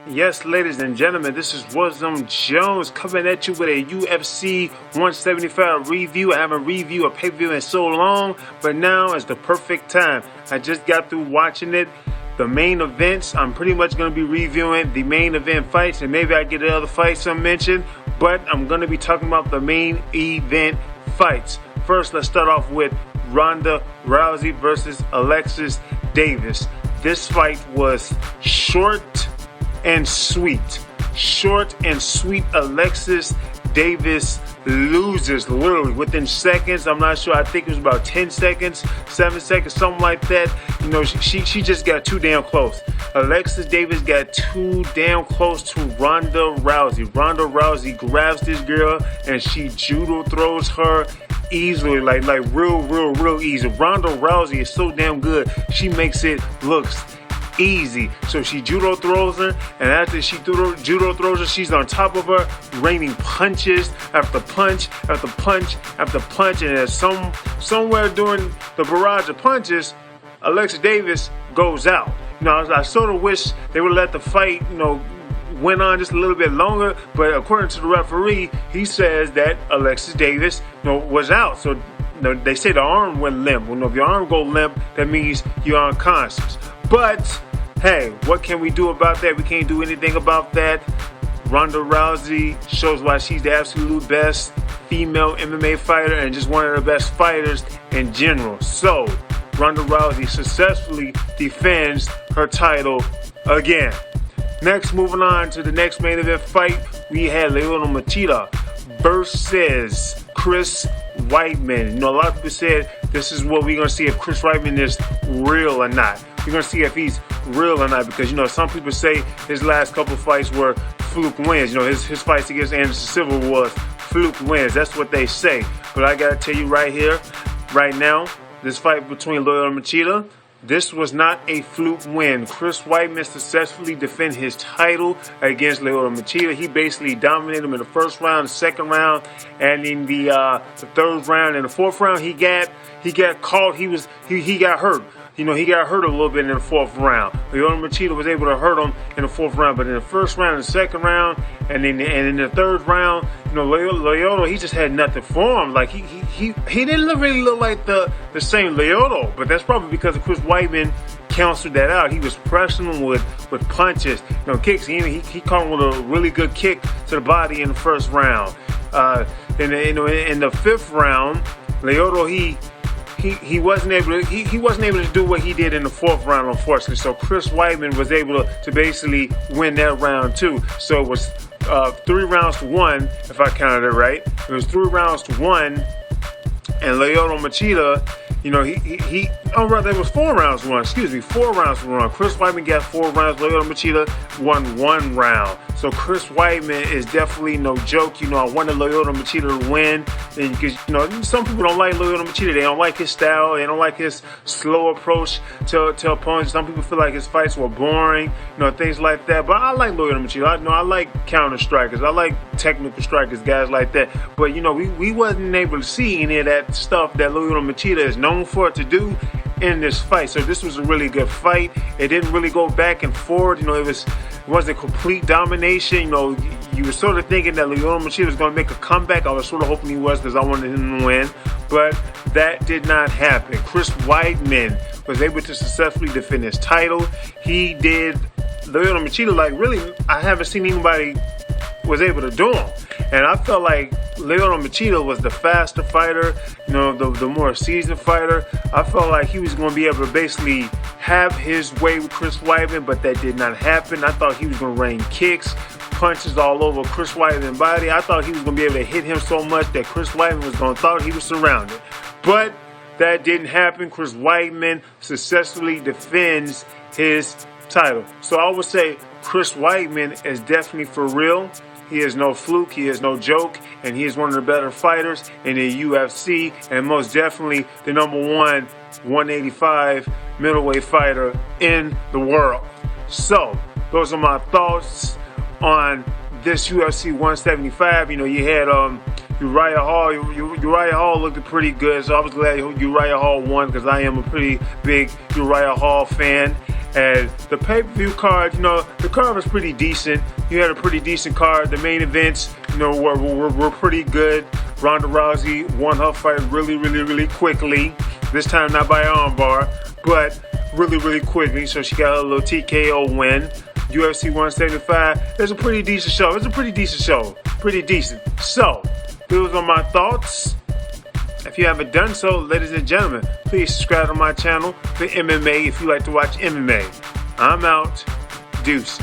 Yes, ladies and gentlemen, this is WARZONEJONES coming at you with a UFC 175 review. I haven't reviewed a pay-per-view in so long, but now is the perfect time. I just got through watching it. The main events, I'm pretty much going to be reviewing the main event fights, and maybe I get the other fights I mentioned, but I'm going to be talking about the main event fights. First, let's start off with Ronda Rousey versus Alexis Davis. This fight was short and sweet. Short and sweet. Alexis Davis loses literally within seconds. I'm not sure. I think it was about 10 seconds, 7 seconds, something like that. You know, she just got too damn close. Alexis Davis got too damn close to Ronda Rousey. Ronda Rousey grabs this girl and she judo throws her easily, like real easy. Ronda Rousey is so damn good. She makes it look easy. So she judo throws her, and after she judo throws her, she's on top of her, raining punches after punch after punch after punch, and somewhere during the barrage of punches, Alexis Davis goes out. You know, I sort of wish they would let the fight, went on just a little bit longer, but according to the referee, he says that Alexis Davis, was out. So, they say the arm went limp. Well, if your arm go limp, that means you're unconscious. But hey, what can we do about that? We can't do anything about that. Ronda Rousey shows why she's the absolute best female MMA fighter and just one of the best fighters in general. So, Ronda Rousey successfully defends her title again. Next, moving on to the next main event fight, we had Lyoto Machida versus Chris Weidman. A lot of people said this is what we're going to see if Chris Weidman is real or not. We're going to see if he's real or not because, some people say his last couple fights were fluke wins. His fights against Anderson Silva was fluke wins. That's what they say. But I got to tell you right here, right now, this fight between Lyoto Machida, this was not a fluke win. Chris Weidman successfully defended his title against Lyoto Machida. He basically dominated him in the first round, the second round, and in the third round and the fourth round, he got caught. He got hurt. He got hurt a little bit in the fourth round. Lyoto Machida was able to hurt him in the fourth round, but in the first round, the second round, and in the third round, Lyoto, he just had nothing for him. Like he didn't really look like the same Lyoto, but that's probably because of Chris Weidman counseled that out. He was pressing him with punches, kicks. He caught him with a really good kick to the body in the first round. In the fifth round, Lyoto he wasn't able to do what he did in the fourth round, unfortunately. So Chris Weidman was able to basically win that round too. So it was 3 rounds to 1, if I counted it right. It was 3 rounds to 1, and Lyoto Machida, it was 4 rounds to 1. Excuse me, 4 rounds to 1. Chris Weidman got 4 rounds. Lyoto Machida won 1 round. So Chris Weidman is definitely no joke. I wanted Lyoto Machida to win, because some people don't like Lyoto Machida. They don't like his style. They don't like his slow approach to opponents. Some people feel like his fights were boring, things like that. But I like Lyoto Machida. I like counter strikers. I like technical strikers, guys like that. But we wasn't able to see any of that stuff that Lyoto Machida is known for to do in this fight. So this was a really good fight. It didn't really go back and forth. It wasn't complete domination. You were sort of thinking that Lyoto Machida was going to make a comeback. I was sort of hoping he was because I wanted him to win. But that did not happen. Chris Weidman was able to successfully defend his title. He did Lyoto Machida I haven't seen anybody was able to do him. And I felt like Lyoto Machida was the faster fighter, the more seasoned fighter. I felt like he was going to be able to basically have his way with Chris Weidman, but that did not happen. I thought he was going to rain kicks, punches all over Chris Weidman's body. I thought he was going to be able to hit him so much that Chris Weidman was going to thought he was surrounded. But that didn't happen. Chris Weidman successfully defends his title. So I would say Chris Weidman is definitely for real. He is no fluke, he is no joke, and he is one of the better fighters in the UFC, and most definitely the number 1 185 middleweight fighter in the world. So, those are my thoughts on this UFC 175, you know, you had Uriah Hall. Uriah Hall looked pretty good, so I was glad Uriah Hall won because I am a pretty big Uriah Hall fan. And the pay-per-view card, you know, the card was pretty decent. You had a pretty decent card. The main events, you know, were pretty good. Ronda Rousey won her fight really quickly. This time not by armbar, but really quickly. So she got a little TKO win. UFC 175. It's a pretty decent show. It's a pretty decent show. Pretty decent. So, those are my thoughts. If you haven't done so, ladies and gentlemen, please subscribe to my channel for MMA if you like to watch MMA. I'm out. Deuce.